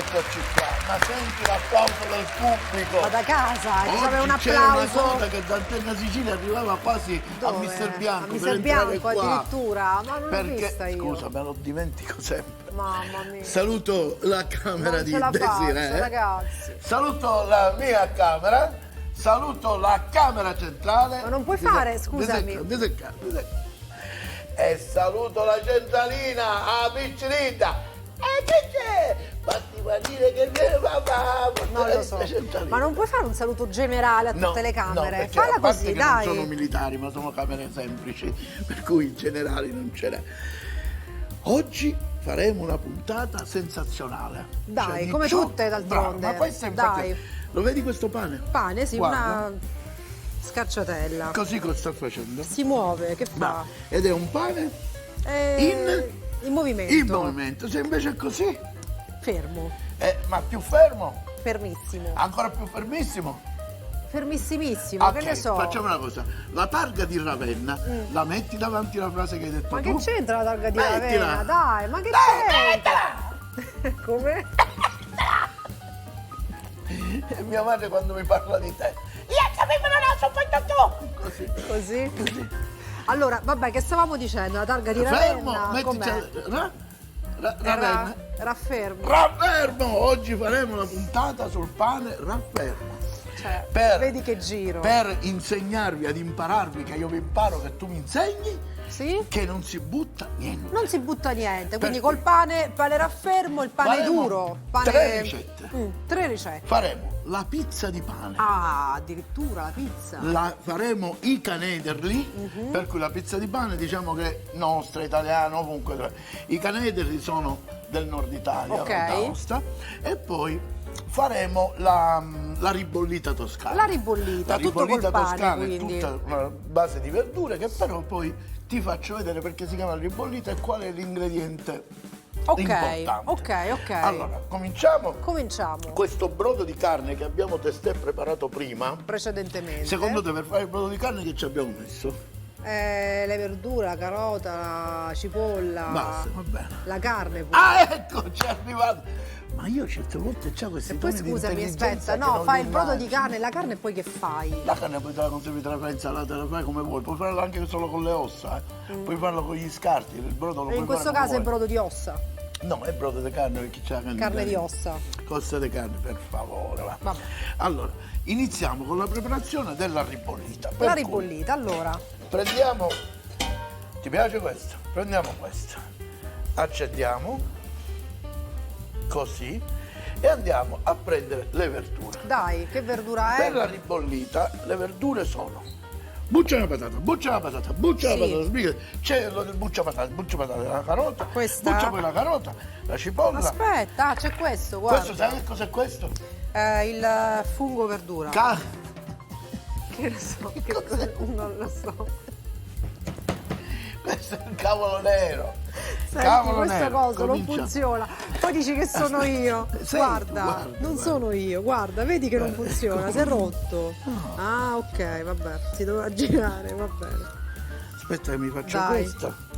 Eccoci qua, ma senti l'applauso del pubblico. Ma da casa, Oggi c'aveva un c'era una applauso. coda che da Antenna Sicilia arrivava quasi Dove? a Mister Bianco. A per Mister entrare Bianco qua. addirittura, ma non l'ho Perché, vista io. scusa, me lo dimentico sempre. Mamma mia. Saluto la camera Non di ce la faccio, Desiree. ragazzi. Saluto la mia camera. Saluto la camera centrale. Ma non puoi fare, scusami. Desecca. E saluto la centralina, a piccinita. E che c'è? Fatti dire che viene papà. Non lo so. Ma non puoi fare un saluto generale a tutte le camere? No, perché Falla a parte così, che dai. non sono militari, ma sono camere semplici, per cui in generale non ce n'è. Oggi faremo una puntata sensazionale. Dai, di come ciò- tutte d'altronde. Bravo, ma questo infatti, Dai. lo vedi questo pane? Pane, sì, Guarda. una scacciatella. Così cosa sta facendo? Si muove, che fa? Bravo. Ed è un pane in movimento. in movimento. Se invece è così, Fermo. ma più fermo, Fermissimo. ancora più fermissimo. Fermissimissimo, Ok, che ne so. facciamo una cosa. La targa di Ravenna la metti davanti alla frase che hai detto Ma tu? che c'entra la targa di Mettila. Ravenna? Dai, ma che Dai, c'entra? Come? E mia madre quando mi parla di te. Io sapevo non ho sopportato tu. Così. Così? Allora, vabbè, che stavamo dicendo? La targa di Fermo, Ravenna, mettici com'è? Ravenna. Raffermo. Raffermo! Oggi faremo una puntata sul pane raffermo. Cioè, Per- vedi che giro. Per insegnarvi ad impararvi, che io vi imparo, che tu mi insegni, Sì? che non si butta niente. Non si butta niente, quindi Perché? col pane raffermo, il pane Faremo duro. Pane... 3 ricette. 3 ricette. Faremo la pizza di pane. Ah, addirittura la pizza. Faremo i canederli, per cui la pizza di pane diciamo che è nostra, italiana, ovunque. I canederli sono del nord Italia, Ok. d'Aosta, e poi faremo la ribollita toscana. La ribollita, La tutto ribollita col pane, toscana quindi. è tutta una base di verdure che però poi ti faccio vedere perché si chiama ribollita e qual è l'ingrediente importante. ok. Allora, cominciamo. Cominciamo. Questo brodo di carne che abbiamo testé preparato prima. Precedentemente. Secondo te per fare il brodo di carne che ci abbiamo messo? Le verdure, la carota, la cipolla. Basta, va bene. La carne pure. Ah, ecco, ci è arrivato. Ma io certe volte c'ho questi E poi toni di scusami, intelligenza aspetta, che no, non fai li il brodo di immagino. carne, la carne e poi che fai? La carne poi te la conservi, te la fai insalata, la fai come vuoi. Puoi farlo anche solo con le ossa, Puoi farlo con gli scarti, il brodo lo E puoi in questo fare come caso è vuoi. brodo di ossa, No, è brodo di carne perché c'è la carne. carne di ossa. Coste di carne, per favore, va. Vabbè. Allora, iniziamo con la preparazione della ribollita. Per La cui ribollita, allora. prendiamo, ti piace questo? Prendiamo questo, accendiamo, così, e andiamo a prendere le verdure. Dai, che verdura Per è? la ribollita le verdure sono buccia una patata, buccia la patata, buccia Sì. la patata, sbriga. C'è il buccia patata, la carota, Questa? buccia poi la carota, la cipolla. Aspetta, ah, c'è questo, guarda. Questo sai che cos'è questo? Il fungo verdura. Che ne so, non lo so. Questo è il cavolo nero. Senti, Cavolo questa nero. cosa non Comincia. funziona. Poi dici che sono io. Senti, Guarda, guarda, non guarda. sono io. Guarda, vedi che non funziona. Si è rotto. Ah, ok, vabbè. Si doveva girare, va bene. Aspetta che mi faccio Dai. questa.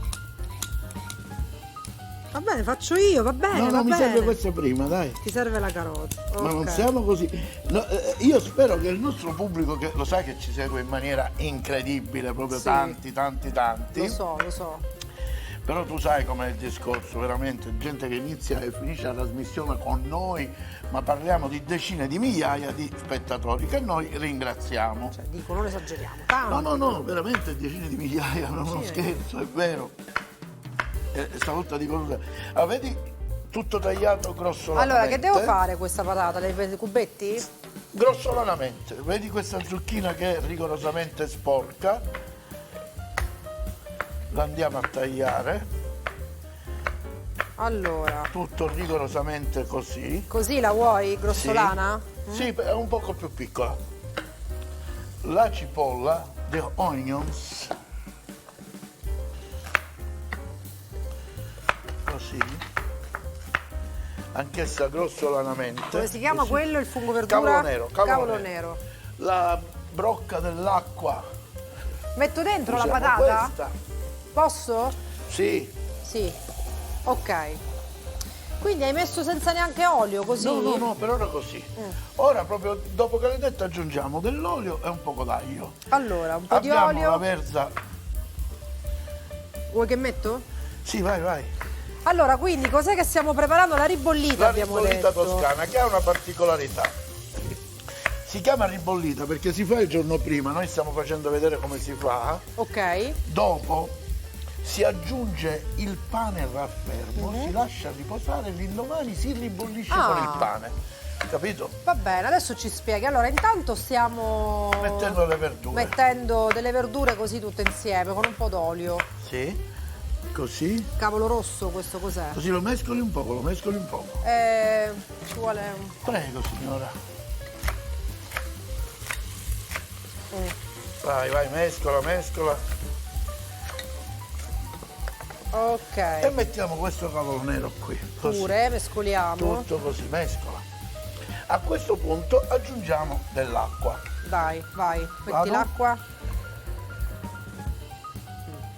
Va bene, faccio io, va bene, No, va no, mi bene. serve questa prima, dai. Ti serve la carota. Ma non Ok. siamo così. No, io spero che il nostro pubblico, che lo sai che ci segue in maniera incredibile, proprio Sì. tanti. Lo so. Però tu sai com'è il discorso, veramente, gente che inizia e finisce la trasmissione con noi, ma parliamo di decine di migliaia di spettatori che noi ringraziamo. Cioè, dico, non esageriamo. Tanto. No, veramente decine di migliaia, non è uno scherzo, è vero. Stavolta dico, allora, vedi tutto tagliato grossolanamente. Allora, che devo fare questa patata? Le prendo i cubetti? Grossolanamente, vedi questa zucchina che è rigorosamente sporca, la andiamo a tagliare, Allora, tutto rigorosamente così. così la vuoi, grossolana? Sì, è un poco più piccola. La cipolla, the onions, così, anch'essa grossolanamente. Come si chiama così. quello, il fungo verdura? Cavolo nero, Cavolo nero. La brocca dell'acqua. Metto dentro la usiamo patata? questa. Posso? Sì, Sì. Ok. Quindi hai messo senza neanche olio, così? No, per ora così. Ora proprio dopo che l'hai detto aggiungiamo dell'olio e un poco d'aglio. Allora, un po' di Abbiamo olio. la verza. Vuoi che metto? Sì, vai. Allora, quindi cos'è che stiamo preparando? La ribollita, La abbiamo ribollita detto. toscana che ha una particolarità. Si chiama ribollita perché si fa il giorno prima, noi stiamo facendo vedere come si fa. Ok. Dopo si aggiunge il pane raffermo, si lascia riposare e l'indomani si ribollisce con il pane. Capito? Va bene, adesso ci spieghi. Allora, intanto stiamo Mettendo le verdure. mettendo delle verdure così tutte insieme, con un po' d'olio. Sì, così. Cavolo rosso, questo cos'è? Così lo mescoli un poco, Ci vuole un... Prego, signora. Vai, mescola. Ok. E mettiamo questo cavolo nero qui. Così. Pure, mescoliamo. Tutto così, mescola. A questo punto aggiungiamo dell'acqua. Dai, vai. Metti Vado? l'acqua.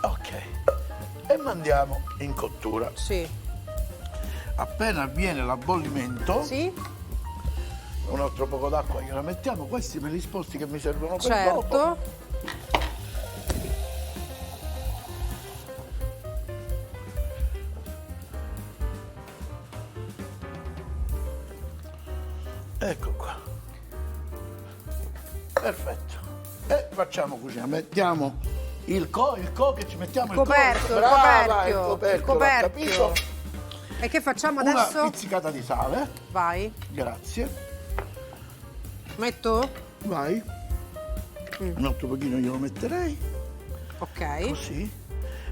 Ok. E mandiamo in cottura. Sì. Appena avviene l'abbollimento, Sì? un altro poco d'acqua gliela mettiamo. Questi me li sposti che mi servono per dopo. Certo. Ecco qua. Perfetto. E facciamo cucina. Mettiamo il che ci mettiamo il Coperchio, Brava, il coperchio. l'ho capito. E che facciamo Una adesso? pizzicata di sale. Vai. Grazie. Metto? Vai. Un altro pochino glielo metterei. Ok. Così.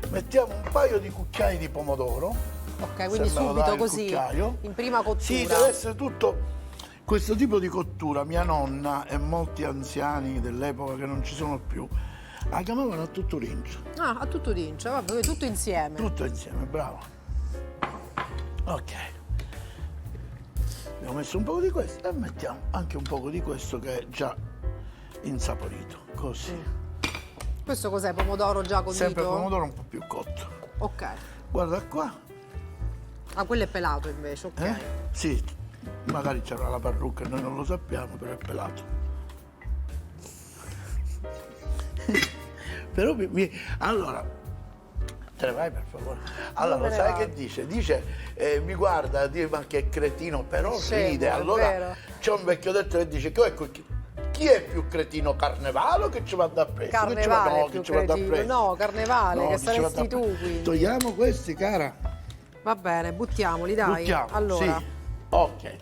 Mettiamo un paio di cucchiai di pomodoro. Ok, quindi Se me lo subito dai il così. cucchiaio. In prima cottura. Sì, deve essere tutto questo tipo di cottura. Mia nonna e molti anziani dell'epoca che non ci sono più la chiamavano a tutto rincio. Ah, a tutto d'incia, vabbè, tutto insieme. Tutto insieme, bravo. Ok. Abbiamo messo un po' di questo e mettiamo anche un po' di questo che è già insaporito. Così. Questo cos'è? Pomodoro già condito? Sempre pomodoro un po' più cotto. Ok. Guarda qua. Ah, quello è pelato invece, ok. Sì, magari c'era la parrucca e noi non lo sappiamo, però è pelato. Però allora, te ne vai per favore. Allora, me ne sai vado. che dice? Dice, mi guarda, dice, ma che cretino, però Scemo, ride. è Allora vero. c'è un vecchio detto che dice, chi è più cretino, Carnevale o che ci vada appresso? Carnevale No, è più che ci vada cretino. appresso. No, Carnevale, No, che ci vada saresti tu, appresso. quindi. Togliamo questi, cara. Va bene, buttiamoli, dai. Buttiamo, Allora. sì. Ok.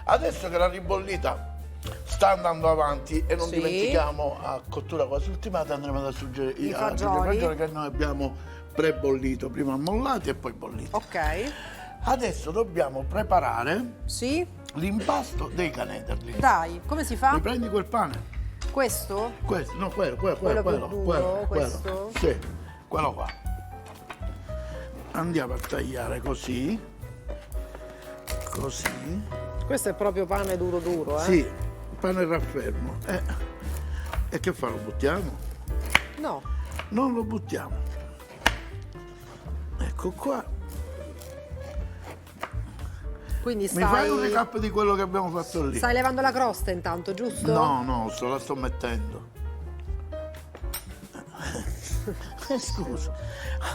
Adesso che la ribollita sta andando avanti e non Sì. dimentichiamo a cottura quasi ultimata andremo ad aggiungere I a aggiungere fagioli. i fagioli che noi abbiamo prebollito, prima ammollati e poi bolliti. Ok. Adesso dobbiamo preparare Sì? l'impasto dei canederli. Dai, come si fa? Mi prendi quel pane? Questo? Questo, no, quello, Quello più duro, questo? quello. Sì, quello qua. Andiamo a tagliare così. Così. Questo è proprio pane duro duro, eh? Sì, pane raffermo. E che fa? Lo buttiamo? No. Non lo buttiamo. Ecco qua. Quindi Mi fai un stai... recap di quello che abbiamo fatto lì? Stai levando la crosta intanto, giusto? No, la sto mettendo. Scusa,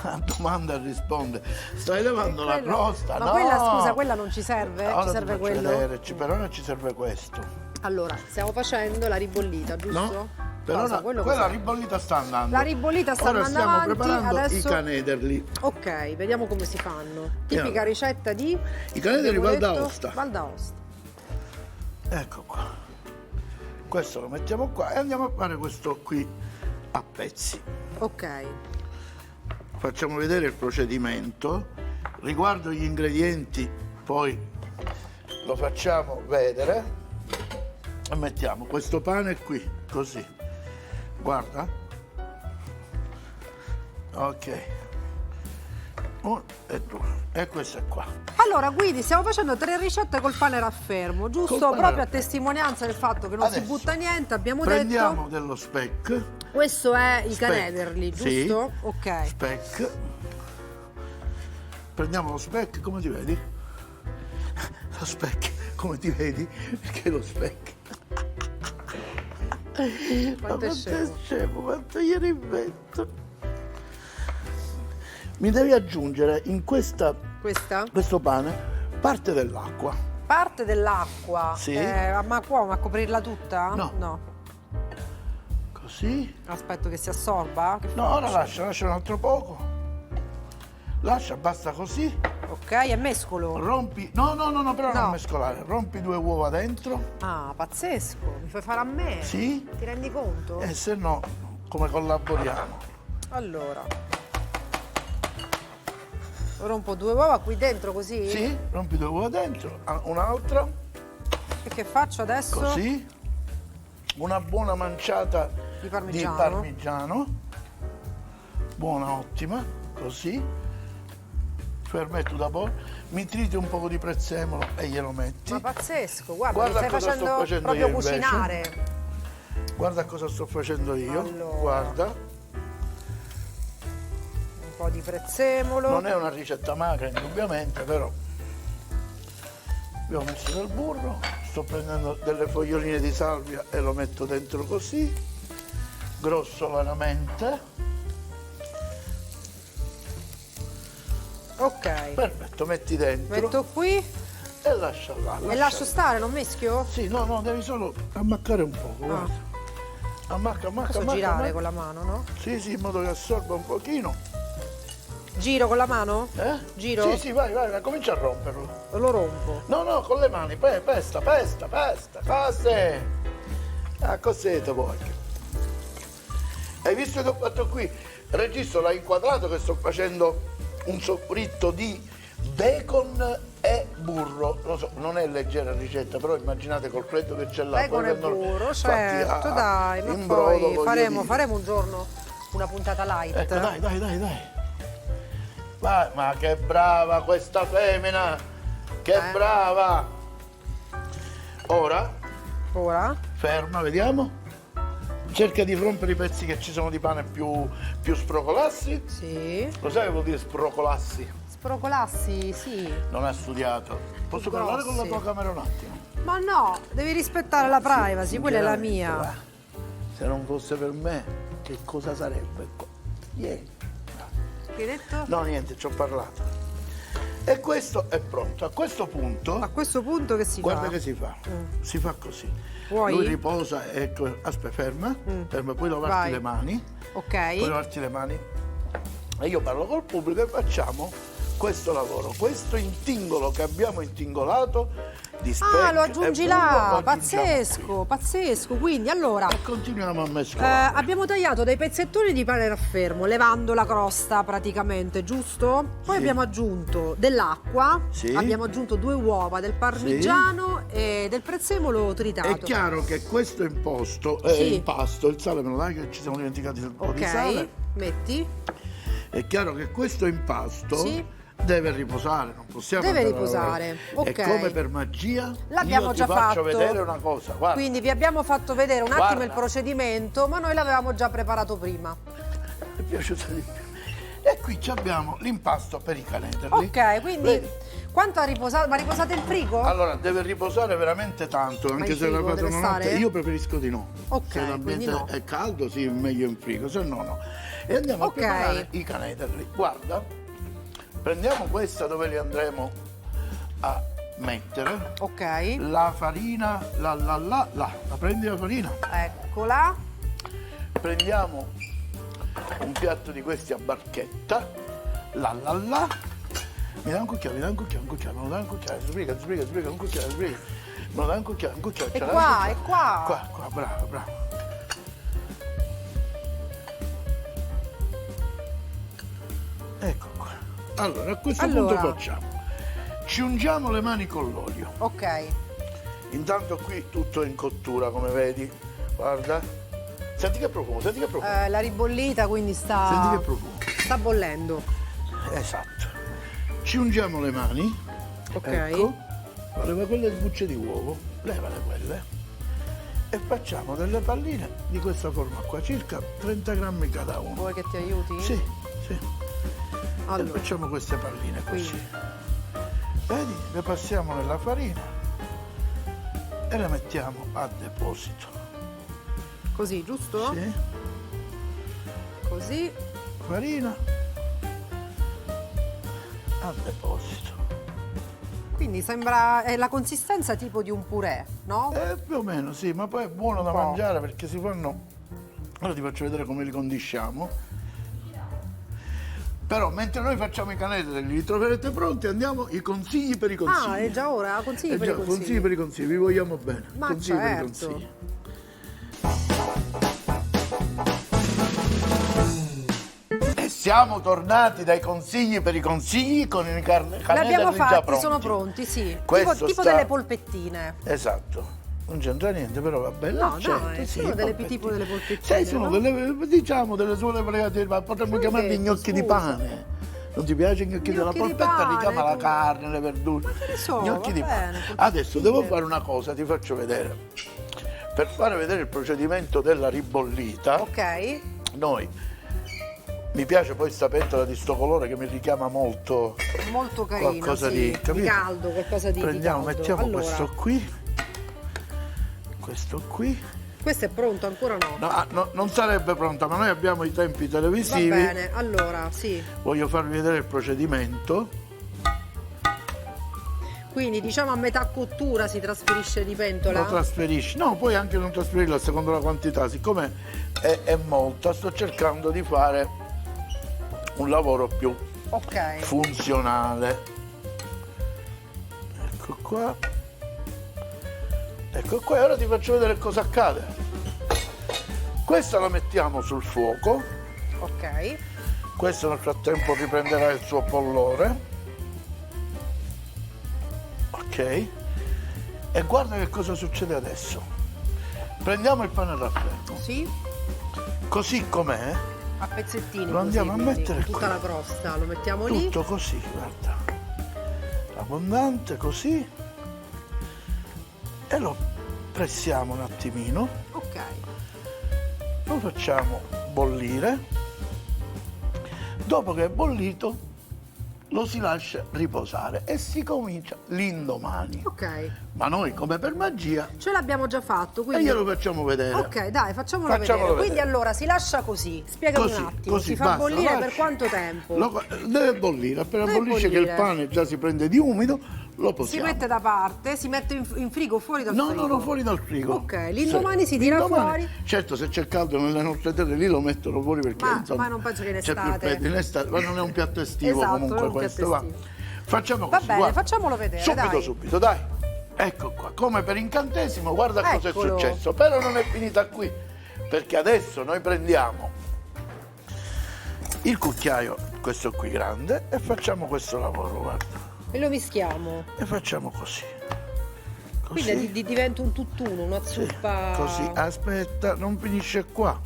a domanda risponde. Stai levando la Quello- crosta? Ma no! quella, scusa, quella non ci serve? Ora Ci ti serve faccio quello? vedere, per ora ci serve questo. Allora, stiamo facendo la ribollita, giusto? No? Per Cosa? ora Quello quella cos'è? ribollita sta andando. La ribollita sta ora andando stiamo avanti, preparando adesso- i canederli. Ok, vediamo come si fanno. Tipica allora, ricetta di... i canederli abbiamo Val detto? d'Aosta. Val d'Aosta. Ecco qua. Questo lo mettiamo qua e andiamo a fare questo qui a pezzi. Ok. Facciamo vedere il procedimento. Riguardo gli ingredienti, poi lo facciamo vedere. E mettiamo questo pane qui, così. Guarda. Ok. Uno e due. E questo è qua. Allora, quindi stiamo facendo 3 ricette col pane raffermo, giusto? Col pane Proprio a raffermo. testimonianza del fatto che non si Adesso butta niente, abbiamo Prendiamo detto. dello speck. Questo è i Speck, canederli, sì. giusto? Ok. Speck. Prendiamo lo speck, come ti vedi? lo specchio, come ti vedi? Perché lo specchio? Quanto è scemo. scemo, quanto gli rimetto. Mi devi aggiungere in Questa? questo pane parte dell'acqua. Parte dell'acqua. Sì. Ma qua, ma coprirla tutta? No. No. Così. Aspetto che si assorba. Che No, ora faccio? lascia un altro poco. Lascia, basta così. Ok, e mescolo. Rompi. No, però No. non mescolare. Rompi 2 uova dentro. Ah, pazzesco. Mi fai fare a me? Sì. Ti rendi conto? E se no, come collaboriamo? Allora. Rompo 2 uova qui dentro così? Sì, rompi 2 uova dentro. Un'altra. E che faccio adesso? Così. Una buona manciata Di parmigiano. di parmigiano. Buona, ottima. Così. Fermetto da poco. Mi triti un po' di prezzemolo e glielo metti. Ma pazzesco, guarda, Guarda mi stai cosa sto facendo facendo proprio io, invece. cucinare. Guarda cosa sto facendo io. Allora. Guarda. Un po' di prezzemolo. Non è una ricetta magra, indubbiamente, però. Abbiamo messo del burro. Sto prendendo delle foglioline di salvia e lo metto dentro così. Grossolanamente. Ok. Perfetto, metti dentro. Metto qui E lascia là. e lascio stare, non mischio? Sì, no, devi solo ammaccare un poco, guarda. Ammacca. Posso girare con la mano, no? Sì, in modo che assorba un pochino. Giro con la mano? Eh? Giro? Sì, vai, comincia a romperlo. Lo rompo. No, con le mani, pesta, così. Ah, così poi. Hai visto che ho fatto qui? Il registro l'ha inquadrato che sto facendo un soffritto di bacon e burro. Lo so, non è leggera ricetta, però immaginate col freddo che c'è là. Bacon poi e quando- burro, infatti, certo, dai, ma in brodo, poi voglio dire. faremo un giorno una puntata light. Ecco, dai. Vai, ma che brava questa femmina! Che brava! Ora, Ora? ferma, vediamo. Cerca di rompere i pezzi che ci sono di pane più sprocolassi. Sì. Lo sai che vuol dire sprocolassi? Sprocolassi, sì. Non ha studiato. Posso parlare con la tua camera un attimo? Ma no, devi rispettare la privacy, quella è la mia. Guarda, se non fosse per me, che cosa sarebbe qua? Vieni. Che hai detto? No, niente, ci ho parlato. E questo è pronto. A questo punto, A questo punto che si guarda fa? che si fa. Si fa così. Vuoi? Lui riposa, ecco, aspetta, ferma, puoi lavarti Vai. le mani. Ok. Puoi lavarti le mani. E io parlo col pubblico e facciamo questo lavoro, questo intingolo che abbiamo intingolato di speck Ah, lo aggiungi e burro, là, lo aggiungiamo pazzesco, pazzesco. Quindi allora qui. E continuiamo a mescolare. abbiamo tagliato dei pezzettoni di pane raffermo, levando la crosta praticamente, giusto? Poi Sì. abbiamo aggiunto dell'acqua, Sì. abbiamo aggiunto 2 uova del parmigiano e del prezzemolo tritato. È chiaro che questo impasto, Sì. il sale me lo dai che ci siamo dimenticati del po' di Ok, sale. metti. È chiaro che questo impasto Sì. deve riposare, non possiamo Deve andare a riposare, lavorare. ok. E come per magia L'abbiamo io ti già faccio fatto. vedere una cosa, guarda. Quindi vi abbiamo fatto vedere un attimo Guarda. il procedimento, ma noi l'avevamo già preparato prima. Mi è piaciuta di più. E qui ci abbiamo l'impasto per i caneterli. Ok, quindi Vedi? quanto ha riposato? Ma riposate in frigo? Allora, deve riposare veramente tanto, anche in se la frigo fate deve una notte. stare? Io preferisco di no. Ok, Se l'ambiente quindi no. è caldo, sì, è meglio in frigo, se no no. E andiamo Ok. a preparare i caneterli. Guarda, prendiamo questa dove li andremo a mettere. Ok, La farina, la prendi la farina. eccola. Prendiamo un piatto di questi a barchetta. Mi dai un cucchiaio, me lo dai un cucchiaio, sbriga, un cucchiaio, sbriga. Me lo dai un cucchiaio, È ce l'hai qua, un cucchiaio? è qua. Qua, bravo. Ecco qua. Allora, a questo punto facciamo. Ci ungiamo le mani con l'olio. Ok, Intanto qui tutto è in cottura, come vedi. Guarda. Senti che profumo. la ribollita quindi Senti sta, che profumo. sta bollendo. Esatto. Ci ungiamo le mani. Ok. Ecco. Leva quelle bucce di uovo. Levale quelle. E facciamo delle palline di questa forma qua, circa 30 grammi cada uno. Vuoi che ti aiuti? Sì. E Allora, facciamo queste palline così. Vedi? Le passiamo nella farina e le mettiamo a deposito. Così, giusto? Sì. Così. Farina a deposito. Quindi sembra è la consistenza tipo di un purè, no? Più o meno sì, ma poi è buono da po'. mangiare perché si fanno. Ora ti faccio vedere come li condisciamo. Però mentre noi facciamo i canetelli, li troverete pronti, andiamo i consigli per i consigli. Ah, è già ora? Consigli per i consigli. Consigli per i consigli, vi vogliamo bene. Ma consigli per i certo. consigli. E siamo tornati dai consigli per i consigli con i canetelli L'abbiamo già fatti, pronti. sono pronti, sì. Questo Tipo sta- delle polpettine. Esatto. Non c'entra niente, però vabbè, No, l'accetto, dai, sì, sono delle polpettine. tipo delle polpettine. Sì, sono no? delle, diciamo, delle sole fregature, ma potremmo Che chiamarli detto, gnocchi di scusa? pane. Non ti piace i gnocchi della Gnocchi di polpetta? pane, Richiama la tu- carne, le verdure. Ma che ne so, Gnocchi va di pane. bene, Adesso polpettine. devo fare una cosa, ti faccio vedere. Per fare vedere il procedimento della ribollita, Ok, noi mi piace poi sta pentola di sto colore che mi richiama molto molto carino, qualcosa sì. di, capito? caldo, qualcosa di Prendiamo, caldo. mettiamo Allora, questo qui. questo è pronto, ancora no? No, no, non sarebbe pronta, ma noi abbiamo i tempi Va televisivi. bene, allora, sì. Voglio farvi vedere il procedimento. Quindi diciamo a metà cottura si trasferisce di pentola? Lo trasferisci. No, puoi anche non trasferirlo secondo la quantità. Siccome è molta, sto cercando di fare un lavoro più Ok. funzionale. Ecco qua. Ecco qua, e ora ti faccio vedere cosa accade. Questa la mettiamo sul fuoco. Ok. Questo nel frattempo riprenderà il suo bollore. Ok? E guarda che cosa succede adesso. Prendiamo il pane raffermo, Sì, così com'è, a pezzettini lo andiamo così, a quindi, mettere tutta qui. la crosta, lo mettiamo lì. Tutto così, guarda. Abbondante così. E lo pressiamo un attimino, Ok. lo facciamo bollire. Dopo che è bollito, lo si lascia riposare e si comincia l'indomani. Ok. Ma noi, come per magia, Ce l'abbiamo già fatto, e quindi glielo facciamo vedere. ok, dai, facciamolo Facciamolo vedere. Quindi vedere. allora si lascia così. Spiegami Così, un attimo, così, si fa basta, bollire lascia. per quanto tempo? Deve bollire, appena Deve bollisce che bollire. il pane già si prende di umido, lo Si possiamo. mette da parte, si mette in frigo fuori dal No, frigo. no, fuori dal frigo. Ok, l'indomani si tira L'indomani, fuori. certo, se c'è caldo nelle nostre terre lì lo mettono fuori perché Ma non penso che in c'è più estate. freddo. In estate, ma non è un piatto estivo Esatto, comunque non è un piatto questo. Va. estivo. Facciamo Va così. bene, guarda. facciamolo vedere, Subito, dai. subito, dai. Ecco qua, come per incantesimo, guarda cosa è Eccolo. successo. Però non è finita qui, perché adesso noi prendiamo il cucchiaio, questo qui grande, e facciamo questo lavoro, guarda. E lo mischiamo. E facciamo così. Così. Quindi diventa un tutt'uno, una Sì, zuppa. così, aspetta, non finisce qua.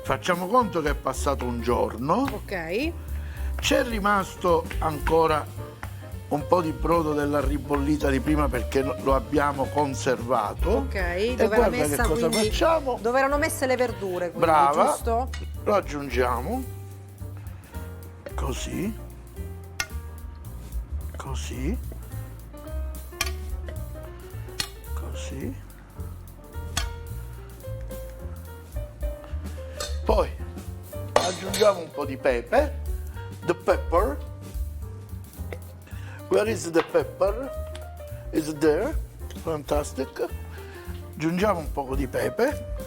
Facciamo conto che è passato un giorno, Ok. c'è rimasto ancora un po' di brodo della ribollita di prima perché lo abbiamo conservato. Ok, E dove era guarda messa che cosa quindi. facciamo? Dove erano messe le verdure, quindi, Brava, giusto? lo aggiungiamo, così, così, così. Poi aggiungiamo un po' di pepe, the pepper. Where is the pepper? Is it there? Fantastic. Aggiungiamo un po' di pepe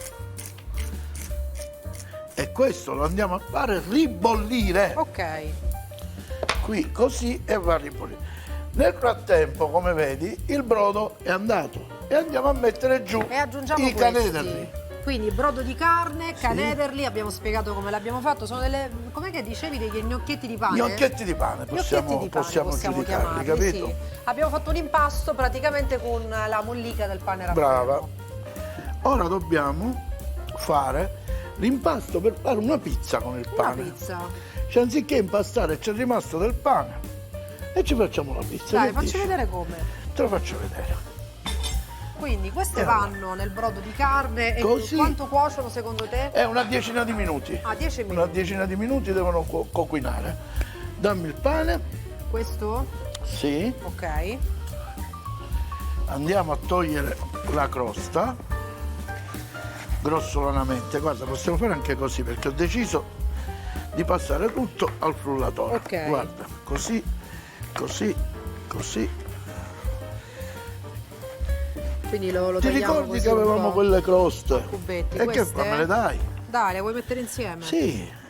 e questo lo andiamo a fare ribollire Ok. qui così e va a ribollire. Nel frattempo, come vedi, il brodo è andato e andiamo a mettere giù E aggiungiamo i caneterli. Quindi brodo di carne, canederli, abbiamo spiegato come l'abbiamo fatto, sono delle, com'è che dicevi, degli gnocchetti di pane? Gnocchetti di pane, Gnocchetti di pane, possiamo giudicarli, chiamarli, capito? sì. Abbiamo fatto un impasto praticamente con la mollica del pane raffermo. Brava. Ora dobbiamo fare l'impasto per fare una pizza con il Una pane. pizza. Cioè, anziché impastare c'è rimasto del pane e ci facciamo la pizza. Dai, che facci dici? vedere come. Te lo faccio vedere. Quindi queste Allora. vanno nel brodo di carne e Così. quanto cuociono secondo te? È una decina di minuti. Ah, 10 Una minuti. decina di minuti devono coquinare. Dammi il pane. questo? Sì. Ok. Andiamo a togliere la crosta grossolanamente. Guarda, possiamo fare anche così perché ho deciso di passare tutto al frullatore. Ok. Guarda, così, così, così. Quindi lo Ti tagliamo ricordi così che un avevamo po'. quelle croste? Cubetti, E che queste? fa? Me le dai? Dai, le vuoi mettere insieme? Sì.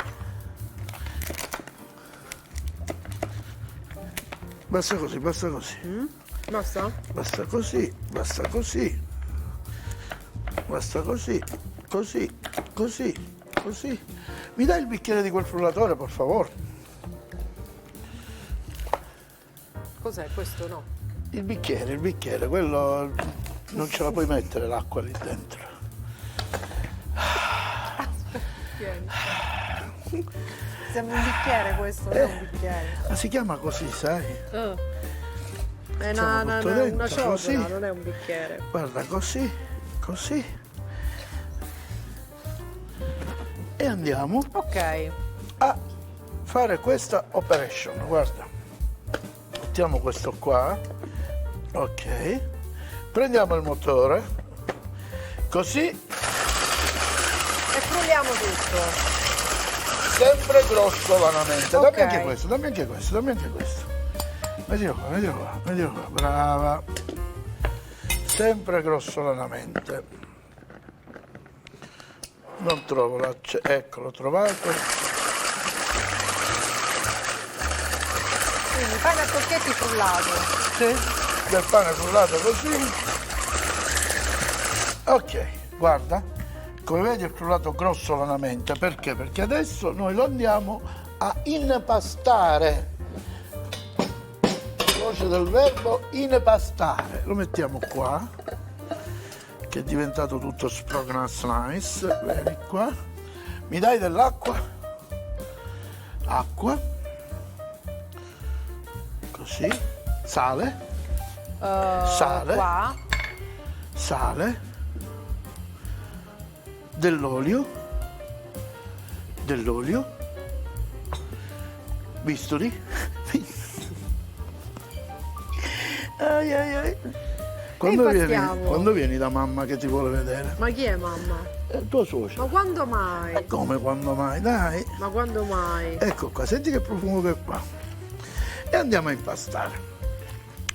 Basta così, basta così. Basta? Basta così, basta così. Basta così, così, così, così. Mi dai il bicchiere di quel frullatore, per favore? Cos'è questo? No. Il bicchiere, quello non ce la puoi mettere l'acqua lì dentro. Tieni. Sembra un bicchiere questo, non è un bicchiere. Ma si chiama così, sai? Ah. È Mettiamo tutto dentro, una ciotola, così. non è un bicchiere. Guarda, così, così. E andiamo Ok. a fare questa operation. Guarda, mettiamo questo qua. Ok. Prendiamo il motore. Così. E frulliamo tutto. Sempre grossolanamente. Ok. Dammi anche questo, dammi anche questo, dammi anche questo. Mettilo qua, mettilo qua, mettilo qua. Brava. Sempre grossolanamente. Non trovo ecco, l'ho trovato. Quindi pane a tocchetti frullato. Sì, del pane frullato così. Ok, guarda. Come vedi è frullato grossolanamente. Perché? Perché adesso noi lo andiamo a impastare. Voce del verbo impastare. Lo mettiamo qua, che è diventato tutto sprognass nice. Vieni qua. Mi dai dell'acqua? Acqua. Così. Sale. Sale. Qua. Sale. Dell'olio, bisturi, ai ai ai. Quando vieni da mamma che ti vuole vedere? Ma chi è mamma? È tua suocera. Ma quando mai? E come quando mai? Dai. Ma quando mai? Ecco qua, senti che profumo che fa. E andiamo a impastare.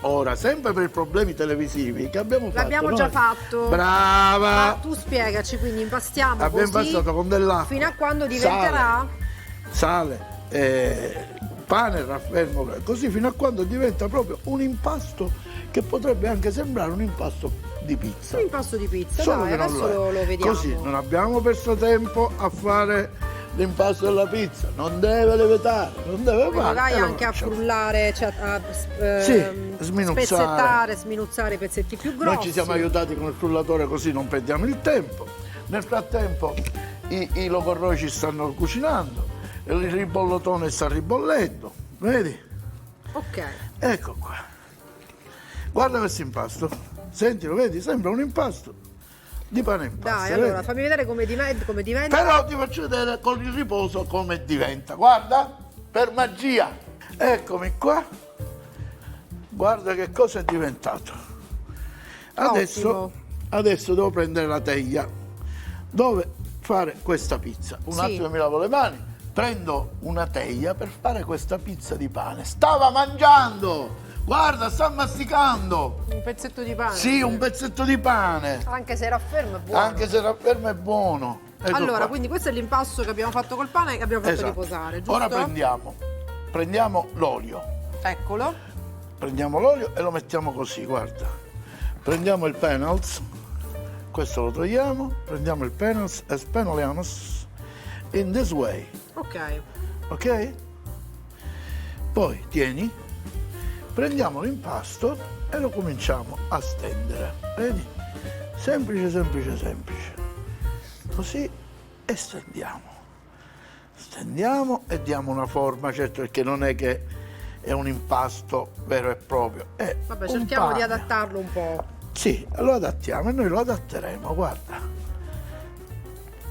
Ora, sempre per i problemi televisivi che abbiamo fatto. L'abbiamo già fatto. Brava! Ma tu spiegaci, quindi impastiamo Abbiamo così impastato con dell'acqua. fino a quando diventerà? Sale, pane, raffermo, così fino a quando diventa proprio un impasto che potrebbe anche sembrare un impasto di pizza. Un impasto di pizza, Solo dai, che non adesso lo è. lo vediamo. Così non abbiamo perso tempo a fare l'impasto della pizza, non deve levitare, non deve Quindi fare. vai e lo anche a facciamo. frullare, cioè a sminuzzare. spezzettare, sminuzzare i pezzetti più grossi. Noi ci siamo aiutati con il frullatore così non perdiamo il tempo. Nel frattempo i logorroi ci stanno cucinando, il ribollotone sta ribollendo, vedi? Ok. Ecco qua. Guarda questo impasto. Sentilo, vedi? Sembra un impasto di pane in pasta. Dai, allora vedi? fammi vedere come diventa. Però ti faccio vedere con il riposo come diventa. Guarda, per magia. Eccomi qua. Guarda che cosa è diventato. Ottimo. Adesso devo prendere la teglia dove fare questa pizza. Un Sì. attimo mi lavo le mani. Prendo una teglia per fare questa pizza di pane. Stava mangiando! Guarda, sta masticando! Un pezzetto di pane. Sì, un pezzetto di pane. Anche se rafferma è buono. Anche se rafferma è buono. Ecco Allora, qua. quindi questo è l'impasto che abbiamo fatto col pane e che abbiamo fatto Esatto. riposare, giusto? Ora prendiamo l'olio. Eccolo. Prendiamo l'olio e lo mettiamo così, guarda. Prendiamo il panels, questo lo togliamo, prendiamo il panels e spenoliamo in this way, Ok. ok? Poi tieni, prendiamo l'impasto e lo cominciamo a stendere, vedi? Semplice, semplice, semplice. Così e stendiamo. Stendiamo e diamo una forma, certo, perché non è che è un impasto vero e proprio. È Vabbè, un cerchiamo di pane. adattarlo un po'. Sì, lo adattiamo e noi lo adatteremo, guarda.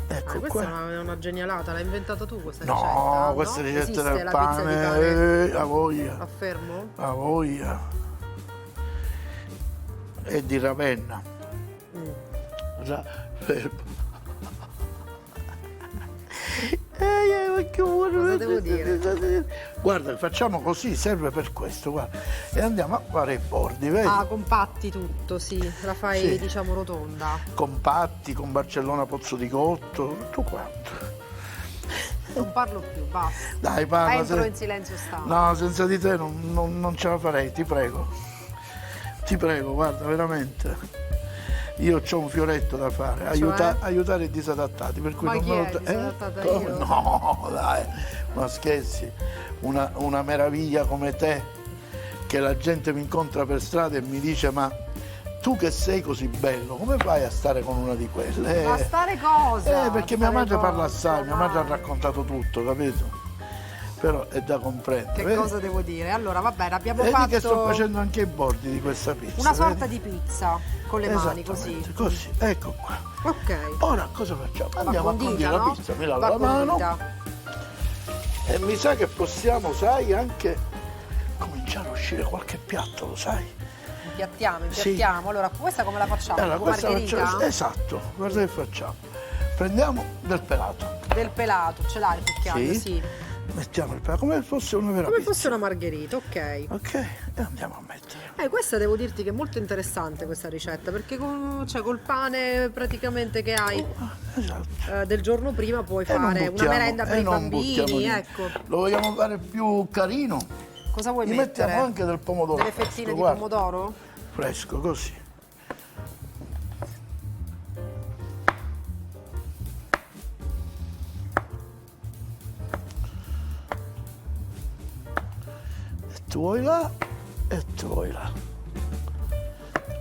Ecco questa qua. è una genialata, l'hai inventata tu questa No, ricetta? questa No? ricetta Esiste del la pizza di pane, pane? a voglia, Affermo? a voglia. E di Ravenna. Fermo. Che buono. Cosa devo dire? Guarda, facciamo così, serve per questo, guarda. E andiamo a fare i bordi, vedi? Ah, compatti tutto, sì, la fai Sì. diciamo rotonda. Compatti, con Barcellona Pozzo di Cotto, tutto quanto. Non parlo più, basta. Dai, parla. Entro in silenzio stampa. No, senza di te non ce la farei, ti prego. Ti prego, guarda, veramente. Io ho un fioretto da fare, aiutare i disadattati, per cui Ma non chi me lo è disadattata Come? io? No, dai, ma scherzi, una meraviglia come te, che la gente mi incontra per strada e mi dice: ma tu che sei così bello, come fai a stare con una di quelle? Ma stare cosa? Perché mia Stare madre parla cosa? assai, mia madre ha Dai. raccontato tutto, capito? Però è da comprendere. Che vedi? cosa devo dire? Allora, va bene, abbiamo Vedi fatto che sto facendo anche i bordi di questa pizza. una sorta vedi? di pizza con le mani, così. Esattamente, così, ecco qua. Ok. Ora cosa facciamo? Va Andiamo a condita, condire la no? pizza, mi lavo Va la mano condita. e mi sa che possiamo, sai, anche cominciare a uscire qualche piatto, lo sai? Impiattiamo. Sì. Allora, questa come la facciamo? Allora, Tipo questa margherita? facciamo, esatto, guarda che facciamo. Prendiamo del pelato, Del pelato, ce l'hai il cucchiaio? Sì. Sì. mettiamo il pelato come fosse una vera Come pizza. fosse una margherita, ok. Ok, e andiamo a mettere. Questa devo dirti che è molto interessante questa ricetta, perché cioè, col pane praticamente che hai Esatto. del giorno prima puoi E non fare una buttiamo- merenda per e i non buttiamo bambini, niente. ecco. Lo vogliamo fare più carino? Cosa vuoi Gli mettere? mettiamo anche del pomodoro. Delle fettine fresco, di guarda. pomodoro? Fresco, così. E tu vuoi là e tu vuoi là.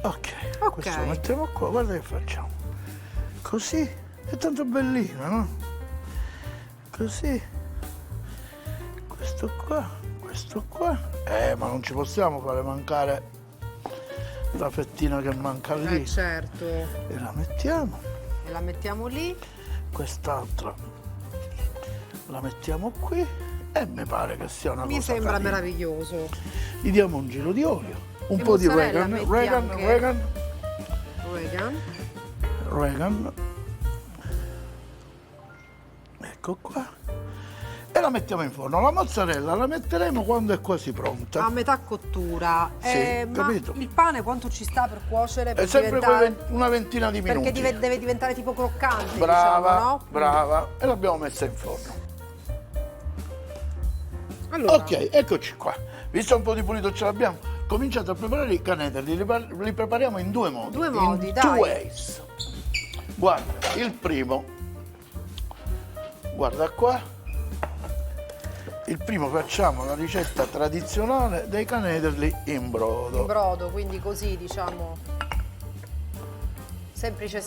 Ok, Ok. questo lo mettiamo qua, guarda che facciamo. Così, è tanto bellino, no? Così. Questo qua. Ma non ci possiamo fare mancare la fettina che manca lì. Certo. E la mettiamo. E la mettiamo lì. Quest'altra la mettiamo qui e mi pare che sia una Mi cosa sembra carina. meraviglioso. Gli diamo un giro di olio, un E po' di mozzarella Regan, metti anche? Regan. Ecco qua. E la mettiamo in forno. La mozzarella la metteremo quando è quasi pronta. A metà cottura. Sì, ma capito. il pane quanto ci sta per cuocere? Per È sempre diventare... una ventina di minuti. Perché deve diventare tipo croccante, Brava, diciamo, no? brava. E l'abbiamo messa in forno. Allora, Ok, eccoci qua. Visto un po' di pulito ce l'abbiamo, cominciate a preparare i canetelli. Li prepariamo in due modi. Due modi, in dai. two ways. Guarda, il primo. Guarda qua. Il primo facciamo la ricetta tradizionale dei canetelli in brodo. in brodo, quindi così, diciamo, semplice,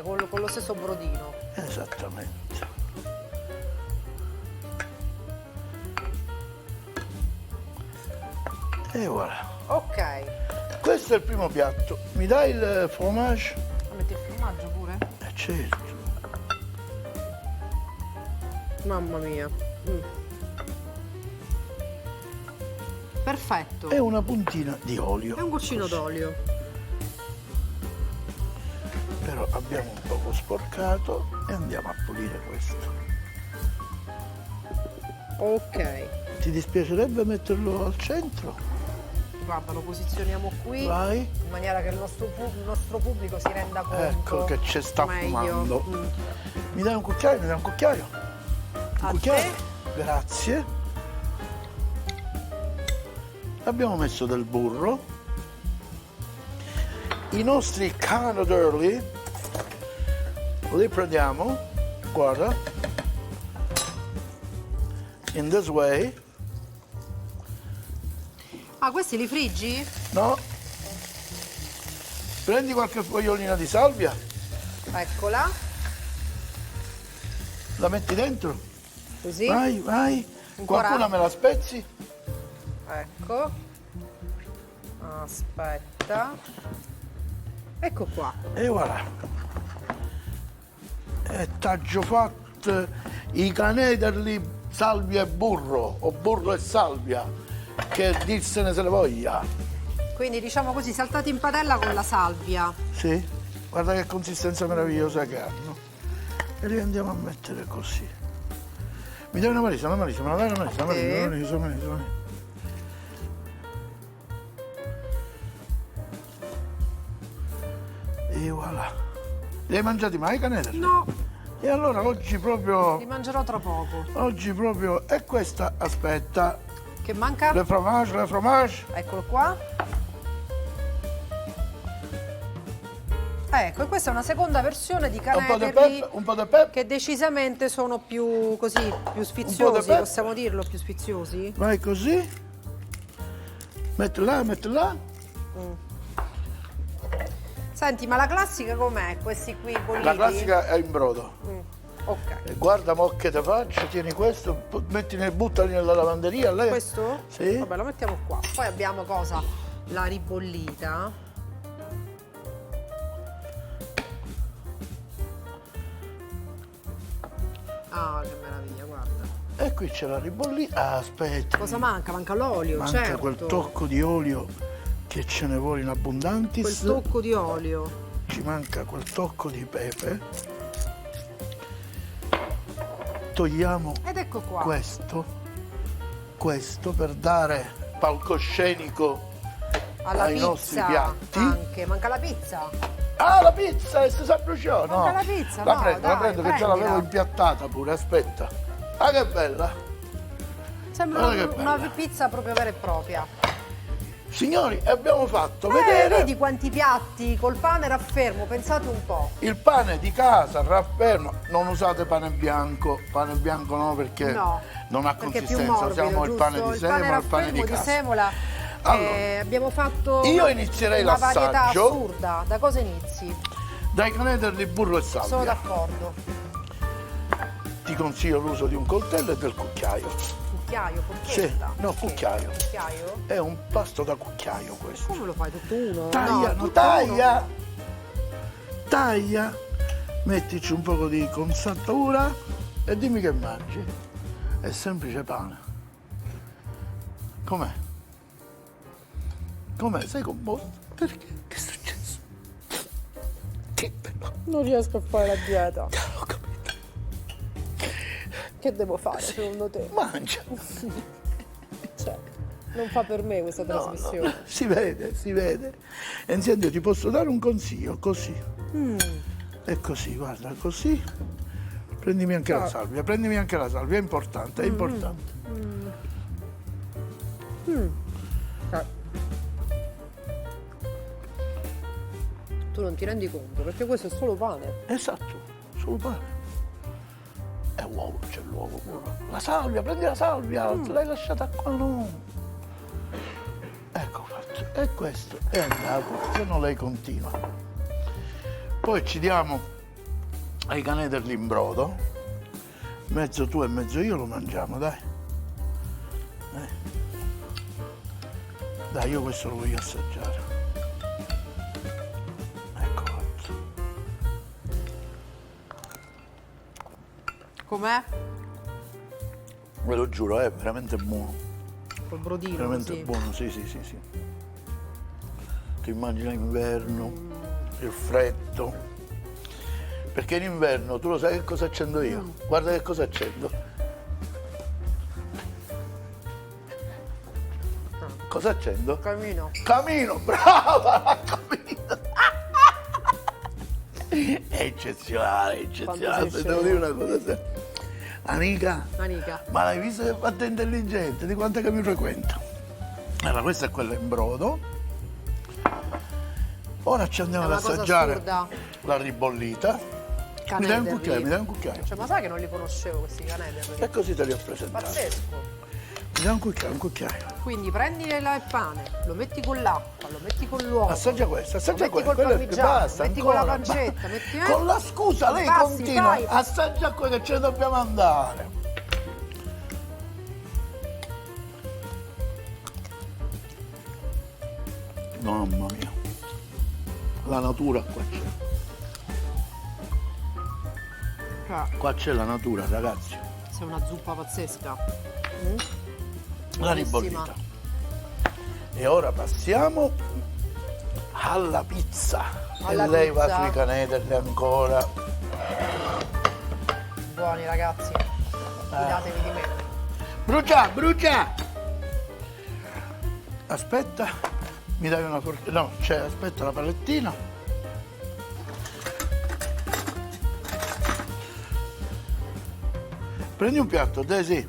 con lo stesso brodino. Esattamente. E voilà. Ok. Questo è il primo piatto. Mi dai il fromage? Metti il formaggio pure? Certo. Mamma mia. Perfetto. E una puntina di olio. E un goccino d'olio. Però abbiamo un poco sporcato e andiamo a pulire questo. Ok. Ti dispiacerebbe metterlo al centro? Guarda, lo posizioniamo qui Vai. in maniera che il nostro pubblico si renda conto. Ecco che ci sta meglio. fumando. Mm. Mi dai un cucchiaio? Mi dai un cucchiaio? A Cucchiaio? te? Grazie. Abbiamo messo del burro. I nostri cannellini li prendiamo, guarda, in this way. Ah, questi li friggi? No? Prendi qualche fogliolina di salvia, Eccola. la metti dentro. Così. Vai, vai. Ancora? Qualcuna me la spezzi? Ecco. Aspetta. Ecco qua. E voilà. e t'aggio fatto i canederli salvia e burro, o burro e salvia, che dirsene se le voglia. Quindi diciamo così, saltati in padella con la salvia. Sì, guarda che consistenza meravigliosa che hanno. E li andiamo a mettere così. Mi dai una marisa, me la dai una marisa, una marisa. E voilà. Li hai mangiati mai i canederli? No, E allora oggi proprio... li mangerò tra poco. Oggi proprio... E questa, aspetta. Che manca? Le fromage. Eccolo qua. Ecco, e questa è una seconda versione di canederli Un po' di pepe. che decisamente sono più così, più sfiziosi, pepe. possiamo dirlo, più sfiziosi? Vai così. Metti là. Senti, ma la classica com'è? Questi qui bolliti? La classica è in brodo. Ok. E guarda mo che te faccio, tieni questo, buttali nella lavanderia. Lei... Questo? Sì. Vabbè, lo mettiamo qua. Poi abbiamo cosa? La ribollita. Ah, che meraviglia, guarda. E qui c'è la ribollita. Aspetta. Cosa manca? Manca l'olio, Manca certo. quel tocco di olio che ce ne vuole in abbondantis. Quel tocco di olio. Ci manca quel tocco di pepe. Togliamo Ed ecco qua. questo per dare palcoscenico Alla ai pizza nostri piatti. anche. Manca la pizza. Ah, la pizza, e si bruciò, no? Manca la pizza, la no, prendo, dai, che già l'avevo prendila. impiattata pure, aspetta. Ah, che bella. Sembra Guarda che una bella. pizza proprio vera e propria. Signori, abbiamo fatto vedere Vedi quanti piatti col pane raffermo, pensate un po'. il pane di casa, raffermo. Non usate pane bianco no perché No, non ha perché è più consistenza, morbido, usiamo il pane giusto? di semola, il pane di casa. semola. Allora, Abbiamo fatto io inizierei una varietà l'assaggio. assurda. Da cosa inizi? Dai canederli, burro e Sono salvia. d'accordo. Ti consiglio l'uso di un coltello e del cucchiaio. Cucchiaio, Sì, forchetta. no, cucchiaio. Cucchiaio? È un pasto da cucchiaio questo. Come lo fai? Tutto uno? Taglia, no, tutto taglia, taglia, mettici un po' di consatura e dimmi che mangi. È semplice pane. Com'è? Com'è? Sei commosso? Perché? Che è successo? Che bello. Non riesco a fare la dieta. Ho capito. Che devo fare secondo te? Mangia. Cioè, non fa per me questa trasmissione. No, si vede, si vede. E insieme io ti posso dare un consiglio, così. E così, guarda, così. Prendimi anche la salvia, è importante, è importante. Tu non ti rendi conto, perché questo è solo pane. Esatto, solo pane. E uovo, c'è l'uovo pure. La salvia, prendi la salvia, l'hai lasciata qua, no. Ecco fatto. E questo è andato, se no lei continua. Poi ci diamo ai canederli in brodo. Mezzo tu e mezzo io lo mangiamo, dai. Dai, io questo lo voglio assaggiare. Ecco fatto. Com'è? Ve lo giuro, è veramente buono. Col brodino, Veramente sì. buono, sì. Ti immagini l'inverno, il freddo. Perché in inverno tu lo sai che cosa accendo io? Guarda che cosa accendo. Cosa accendo? Camino. Camino, brava, la camino. È eccezionale, Quando eccezionale. sei Devo scemo. dire una cosa. Amica, Manica. ma l'hai visto che fatta intelligente? Di quanto che mi frequenta? Allora, questa è quella in brodo. Ora ci andiamo È ad una cosa assaggiare assurda. la ribollita. Mi dai un cucchiaio, mi dai un cucchiaio. Cioè, ma sai che non li conoscevo questi canederli? E così te li ho presentati. Pazzesco. Mi dai un cucchiaio. Quindi prendi il pane, lo metti con l'acqua, lo metti con l'uovo. Assaggia questo, assaggia Lo metti questo. col Quello è- parmigiano, basta, metti ancora, con la pancetta, metti, Con la scusa, lei Passi, continua. fai. Assaggia quello che ce ne dobbiamo andare. Mamma mia. La natura qua c'è. Qua c'è la natura, ragazzi. Sei una zuppa pazzesca. La Buonissima. ribollita. E ora passiamo alla pizza. Alla e lei pizza. va sui canederli ancora. Buoni ragazzi. Fidatevi di me. Brucia, brucia! Aspetta, mi dai una forchetta? No, c'è, aspetta la palettina. Prendi un piatto, Daisy.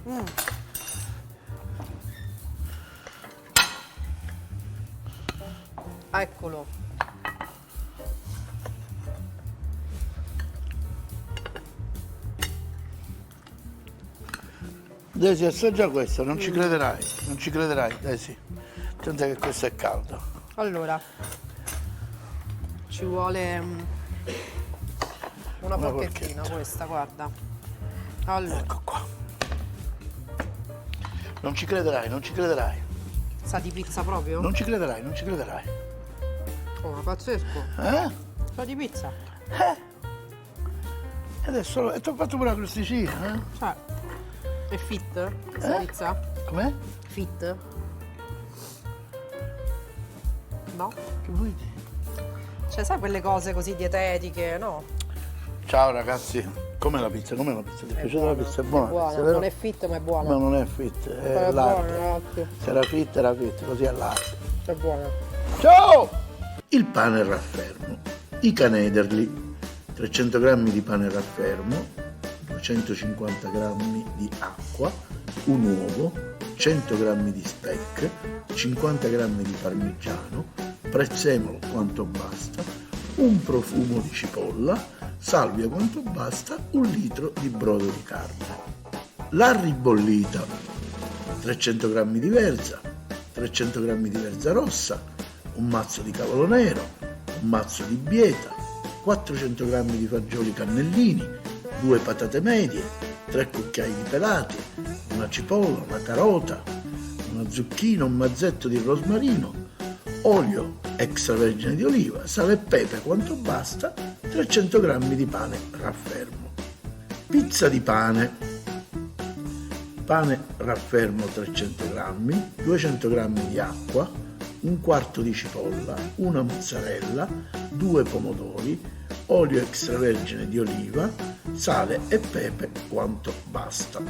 Eccolo. Daisy, assaggia questo, non ci crederai, non ci crederai, Daisy. Attenta che questo è caldo. Allora, ci vuole una forchettina forchetta. questa, guarda. Allora, Ecco qua. Non ci crederai, non ci crederai. sa di pizza proprio? Non ci crederai, non ci crederai. Oh, ma pazzesco. Eh? Sa di pizza. E adesso e ti ho fatto pure la crosticina, eh? Cioè, è fit questa pizza? Com'è? Fit? No? Che vuoi dire? Cioè, sai quelle cose così dietetiche, no? Ciao ragazzi, com'è la pizza? Com'è la pizza? Ti è piaciuta la pizza? È buona? È buona, pizza, vero? non è fit ma è buona. Ma non è fit, è Però è latte. buona, latte. Se era fit, così è latte. È buona. Ciao! Il pane raffermo, i canederli, 300 g di pane raffermo, 250 g di acqua, un uovo, 100 g di speck, 50 g di parmigiano, prezzemolo quanto basta, un profumo di cipolla, salvia quanto basta, un litro di brodo di carne. La ribollita, 300 g di verza, 300 g di verza rossa, un mazzo di cavolo nero, un mazzo di bieta, 400 g di fagioli cannellini, 2 patate medie, 3 cucchiai di pelati, una cipolla, una carota, una zucchina, un mazzetto di rosmarino, olio extravergine di oliva, sale e pepe quanto basta, 300 g di pane raffermo. Pizza di pane. Pane raffermo 300 g, 200 g di acqua, un quarto di cipolla, una mozzarella, 2 pomodori, olio extravergine di oliva, sale e pepe quanto basta.